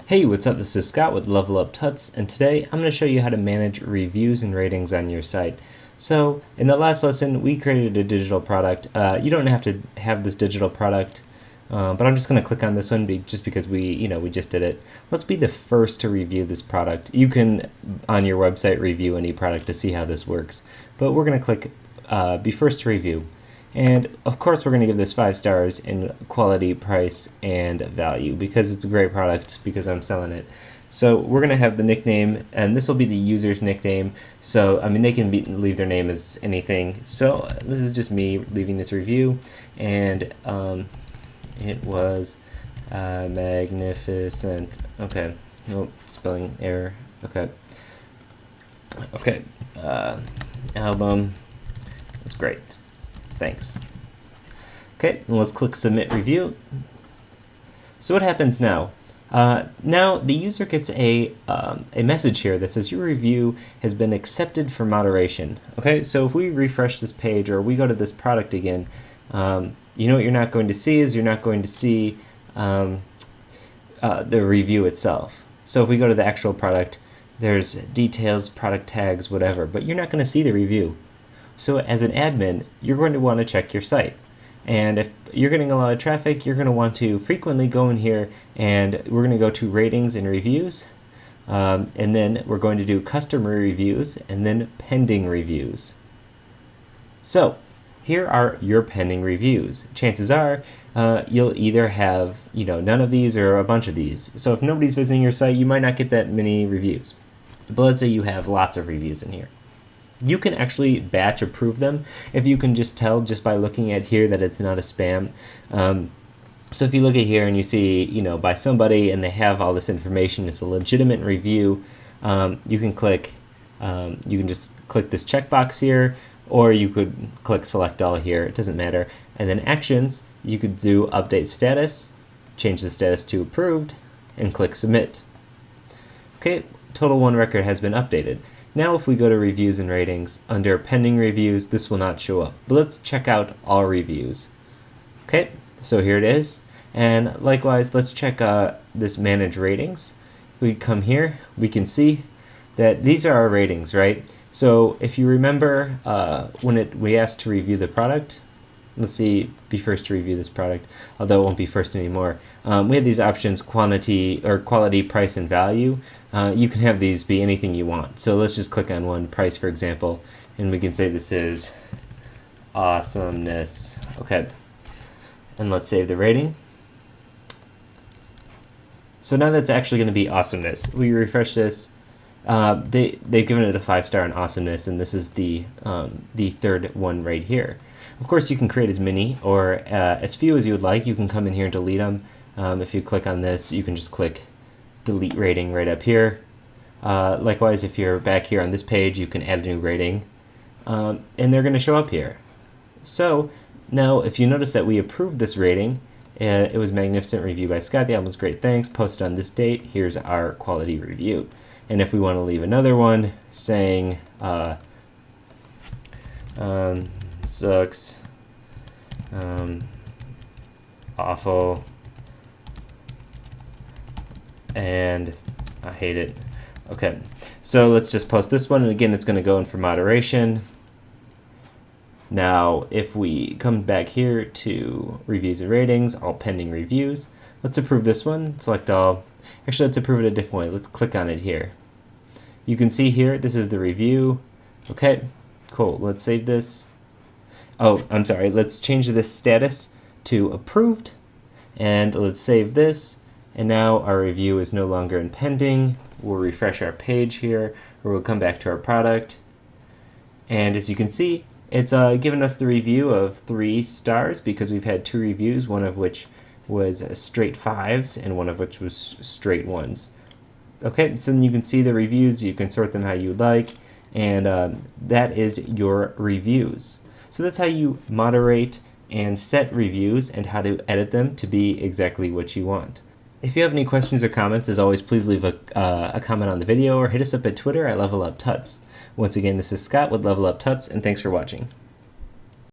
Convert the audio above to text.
Hey, what's up? This is Scott with Level Up Tuts, and today I'm going to show you how to manage reviews and ratings on your site. So, in the last lesson, we created a digital product. You don't have to have this digital product, but I'm just going to click on this one just because we just did it. Let's be the first to review this product. You can, on your website, review any product to see how this works, but we're going to click Be First to Review. And of course we're going to give this 5 stars in quality, price, and value because it's a great product because I'm selling it. So we're going to have the nickname, and this will be the user's nickname. So I mean, they can leave their name as anything. So this is just me leaving this review, and it was magnificent. Okay, nope, spelling error. Okay, album was great. Thanks. Okay, and let's click Submit Review. So what happens now? Now the user gets a message here that says your review has been accepted for moderation. Okay, so if we refresh this page or we go to this product again, you know what you're not going to see is you're not going to see the review itself. So if we go to the actual product, there's details, product tags, whatever, but you're not going to see the review. So as an admin, you're going to want to check your site. And if you're getting a lot of traffic, you're going to want to frequently go in here, and we're going to go to ratings and reviews. And then we're going to do customer reviews and then pending reviews. So here are your pending reviews. Chances are you'll either have none of these or a bunch of these. So if nobody's visiting your site, you might not get that many reviews. But let's say you have lots of reviews in here. You can actually batch approve them if you can just tell just by looking at here that it's not a spam. So if you look at here and you see, by somebody and they have all this information, it's a legitimate review, you can click, you can just click this checkbox here, or you could click select all here, it doesn't matter. And then actions, you could do update status, change the status to approved, and click submit. Okay, Total One record has been updated. Now if we go to reviews and ratings, under pending reviews, this will not show up. But let's check out all reviews. Okay, so here it is. And likewise, let's check this manage ratings. We come here, we can see that these are our ratings, right? So if you remember when we asked to review the product, let's see, be first to review this product, although it won't be first anymore. We had these options, quantity or quality, price, and value. You can have these be anything you want. So let's just click on one, price, for example, and we can say this is awesomeness. Okay, and let's save the rating. So now that's actually going to be awesomeness. We refresh this. They've given it a 5-star in awesomeness, and this is the third one right here. Of course, you can create as many or as few as you would like. You can come in here and delete them. If you click on this, you can just click delete rating right up here. Likewise, if you're back here on this page, you can add a new rating, and they're going to show up here. So now, if you notice that we approved this rating, it was magnificent review by Scott. The album was great. Thanks. Posted on this date. Here's our quality review. And if we want to leave another one saying sucks, awful, and I hate it. Okay, so let's just post this one, and again, it's going to go in for moderation. Now, if we come back here to reviews and ratings, all pending reviews, let's approve this one, select all. Actually, let's approve it a different way. Let's click on it here. You can see here, this is the review. Okay, cool. Let's save this. Oh, I'm sorry. Let's change this status to approved, and let's save this. And now our review is no longer in pending. We'll refresh our page here, or we'll come back to our product. And as you can see, it's given us the review of 3 stars because we've had 2 reviews, one of which was straight 5s and one of which was straight 1s. Okay, so then you can see the reviews, you can sort them how you like, and that is your reviews. So that's how you moderate and set reviews and how to edit them to be exactly what you want. If you have any questions or comments, as always, please leave a comment on the video or hit us up at Twitter at Level Up Tuts. Once again, this is Scott with Level Up Tuts, and thanks for watching.